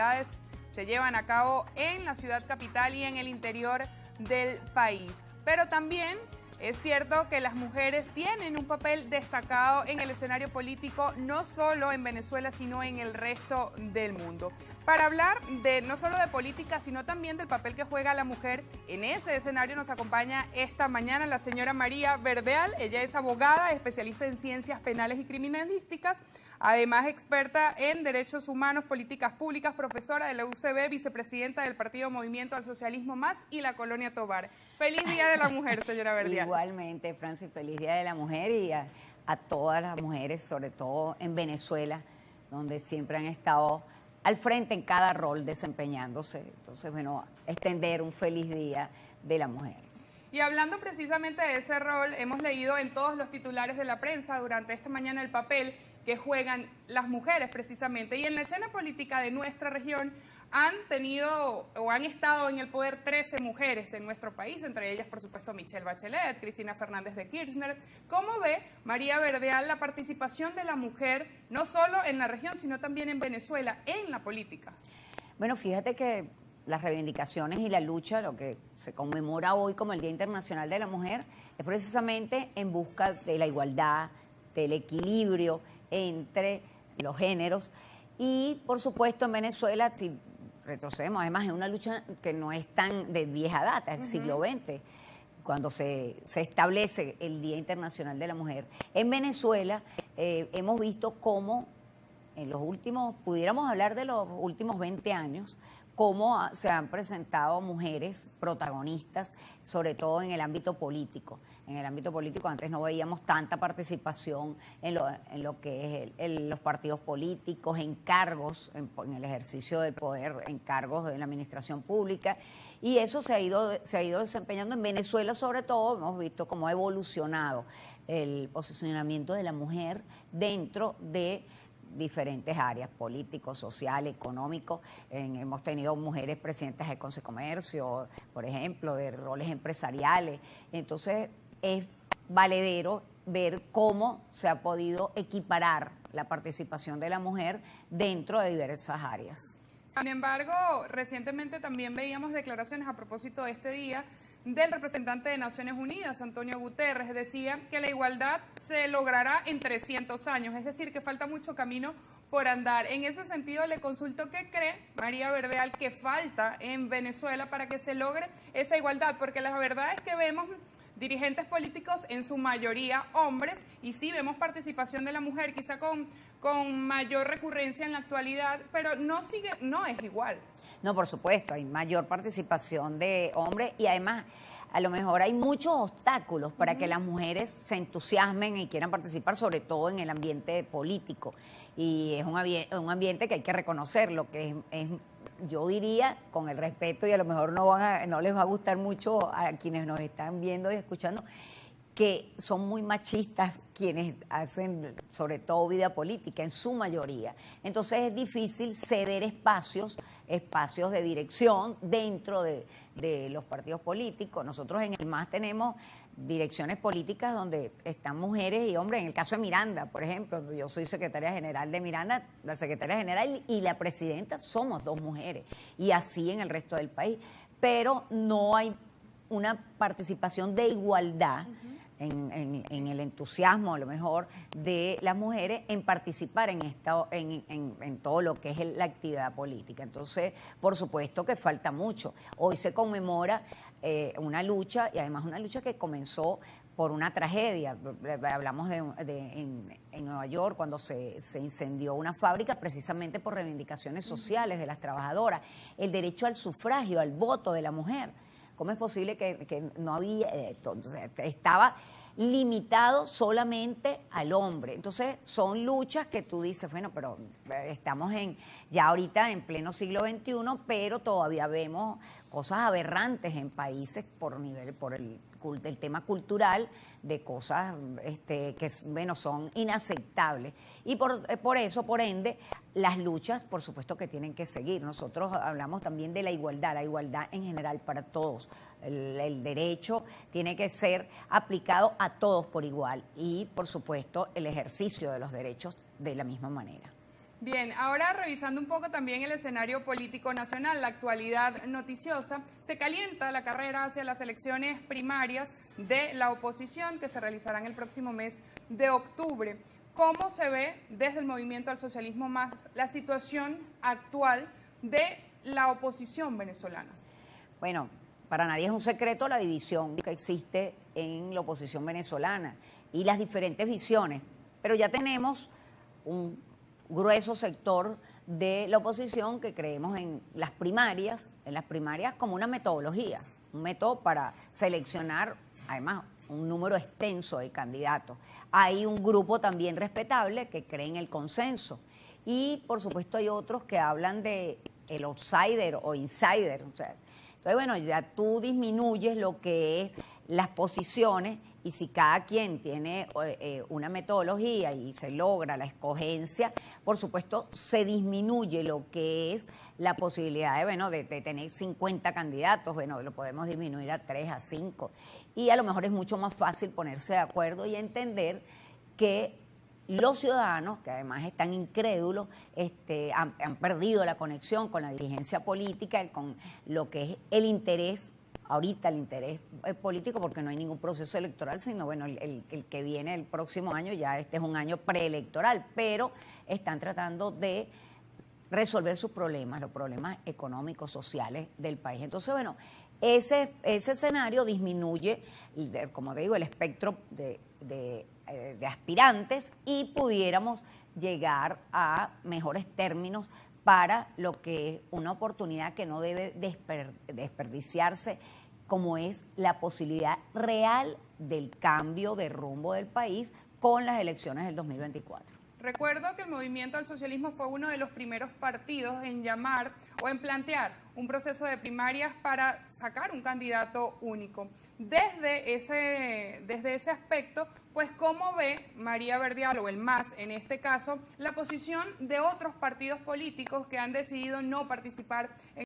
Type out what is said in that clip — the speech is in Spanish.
actividades se llevan a cabo en la ciudad capital y en el interior del país. Pero también es cierto que las mujeres tienen un papel destacado en el escenario político, no solo en Venezuela, sino en el resto del mundo. Para hablar no solo de política, sino también del papel que juega la mujer en ese escenario, nos acompaña esta mañana la señora María Verdeal. Ella es abogada, especialista en ciencias penales y criminalísticas, además experta en derechos humanos, políticas públicas, profesora de la UCB, vicepresidenta del Partido Movimiento al Socialismo Más y la Colonia Tovar. Feliz Día de la Mujer, señora Verdeal. Igualmente, Francis, feliz Día de la Mujer y a todas las mujeres, sobre todo en Venezuela, donde siempre han estado al frente en cada rol desempeñándose. Entonces, bueno, extender un feliz Día de la Mujer. Y hablando precisamente de ese rol, hemos leído en todos los titulares de la prensa durante esta mañana el papel que juegan las mujeres precisamente. Y en la escena política de nuestra región han tenido o han estado en el poder 13 mujeres en nuestro país, entre ellas, por supuesto, Michelle Bachelet, Cristina Fernández de Kirchner. ¿Cómo ve María Verdeal la participación de la mujer, no solo en la región, sino también en Venezuela, en la política? Bueno, fíjate que las reivindicaciones y la lucha, lo que se conmemora hoy como el Día Internacional de la Mujer, es precisamente en busca de la igualdad, del equilibrio entre los géneros. Y, por supuesto, en Venezuela, si retrocedemos, además es una lucha que no es tan de vieja data, el siglo XX, cuando se establece el Día Internacional de la Mujer. En Venezuela hemos visto cómo en los últimos, pudiéramos hablar de los últimos 20 años, cómo se han presentado mujeres protagonistas, sobre todo en el ámbito político. En el ámbito político antes no veíamos tanta participación en lo que es los partidos políticos, en cargos, en el ejercicio del poder, en cargos de la administración pública. Y eso se ha ido desempeñando en Venezuela, sobre todo. Hemos visto cómo ha evolucionado el posicionamiento de la mujer dentro de diferentes áreas, político, social, económico. Hemos tenido mujeres presidentas de Consejo de Comercio, por ejemplo, de roles empresariales. Entonces, es valedero ver cómo se ha podido equiparar la participación de la mujer dentro de diversas áreas. Sin embargo, recientemente también veíamos declaraciones a propósito de este día del representante de Naciones Unidas, Antonio Guterres. Decía que la igualdad se logrará en 300 años, es decir, que falta mucho camino por andar. En ese sentido, le consulto qué cree María Verdeal que falta en Venezuela para que se logre esa igualdad, porque la verdad es que vemos dirigentes políticos en su mayoría hombres y sí vemos participación de la mujer, quizá con mayor recurrencia en la actualidad, pero no es igual. No, por supuesto, hay mayor participación de hombres y además a lo mejor hay muchos obstáculos para que las mujeres se entusiasmen y quieran participar, sobre todo en el ambiente político. Y es un ambiente que hay que reconocerlo, que es yo diría, con el respeto, y a lo mejor no les va a gustar mucho a quienes nos están viendo y escuchando, que son muy machistas quienes hacen, sobre todo, vida política, en su mayoría. Entonces es difícil ceder espacios de dirección dentro de los partidos políticos. Nosotros en el MAS tenemos direcciones políticas donde están mujeres y hombres. En el caso de Miranda, por ejemplo, yo soy secretaria general de Miranda, la secretaria general y la presidenta somos 2 mujeres, y así en el resto del país. Pero no hay una participación de igualdad en el entusiasmo, a lo mejor, de las mujeres en participar en todo lo que es la actividad política. Entonces, por supuesto que falta mucho. Hoy se conmemora una lucha, y además una lucha que comenzó por una tragedia. Hablamos en Nueva York, cuando se incendió una fábrica, precisamente por reivindicaciones sociales de las trabajadoras, el derecho al sufragio, al voto de la mujer. ¿Cómo es posible que no había esto? Entonces, estaba limitado solamente al hombre? Entonces, son luchas que tú dices, bueno, pero estamos ya ahorita en pleno siglo XXI, pero todavía vemos cosas aberrantes en países por el tema cultural, de cosas que, bueno, son inaceptables. Y por eso, por ende, las luchas, por supuesto, que tienen que seguir. Nosotros hablamos también de la igualdad en general para todos. El derecho tiene que ser aplicado a todos por igual y, por supuesto, el ejercicio de los derechos de la misma manera. Bien, ahora revisando un poco también el escenario político nacional, la actualidad noticiosa, se calienta la carrera hacia las elecciones primarias de la oposición que se realizarán el próximo mes de octubre. ¿Cómo se ve desde el Movimiento al Socialismo Más la situación actual de la oposición venezolana? Bueno, para nadie es un secreto la división que existe en la oposición venezolana y las diferentes visiones, pero ya tenemos un grueso sector de la oposición que creemos en las primarias como una metodología, un método para seleccionar, además, un número extenso de candidatos. Hay un grupo también respetable que cree en el consenso y, por supuesto, hay otros que hablan de el outsider o insider. O sea, entonces, bueno, ya tú disminuyes lo que es las posiciones y si cada quien tiene una metodología y se logra la escogencia, por supuesto, se disminuye lo que es la posibilidad de, bueno, de tener 50 candidatos, bueno, lo podemos disminuir a 3, a 5. Y a lo mejor es mucho más fácil ponerse de acuerdo y entender que los ciudadanos, que además están incrédulos, han perdido la conexión con la dirigencia política, con lo que es el interés, ahorita el interés político, porque no hay ningún proceso electoral, sino bueno, el que viene el próximo año, ya este es un año preelectoral, pero están tratando de resolver sus problemas, los problemas económicos, sociales del país. Entonces, bueno, ese escenario disminuye, como te digo, el espectro de aspirantes y pudiéramos llegar a mejores términos para lo que es una oportunidad que no debe desperdiciarse, como es la posibilidad real del cambio de rumbo del país con las elecciones del 2024. Recuerdo que el Movimiento al Socialismo fue uno de los primeros partidos en llamar o en plantear un proceso de primarias para sacar un candidato único. Desde ese aspecto, pues ¿cómo ve María Verdial, o el MAS en este caso, la posición de otros partidos políticos que han decidido no participar en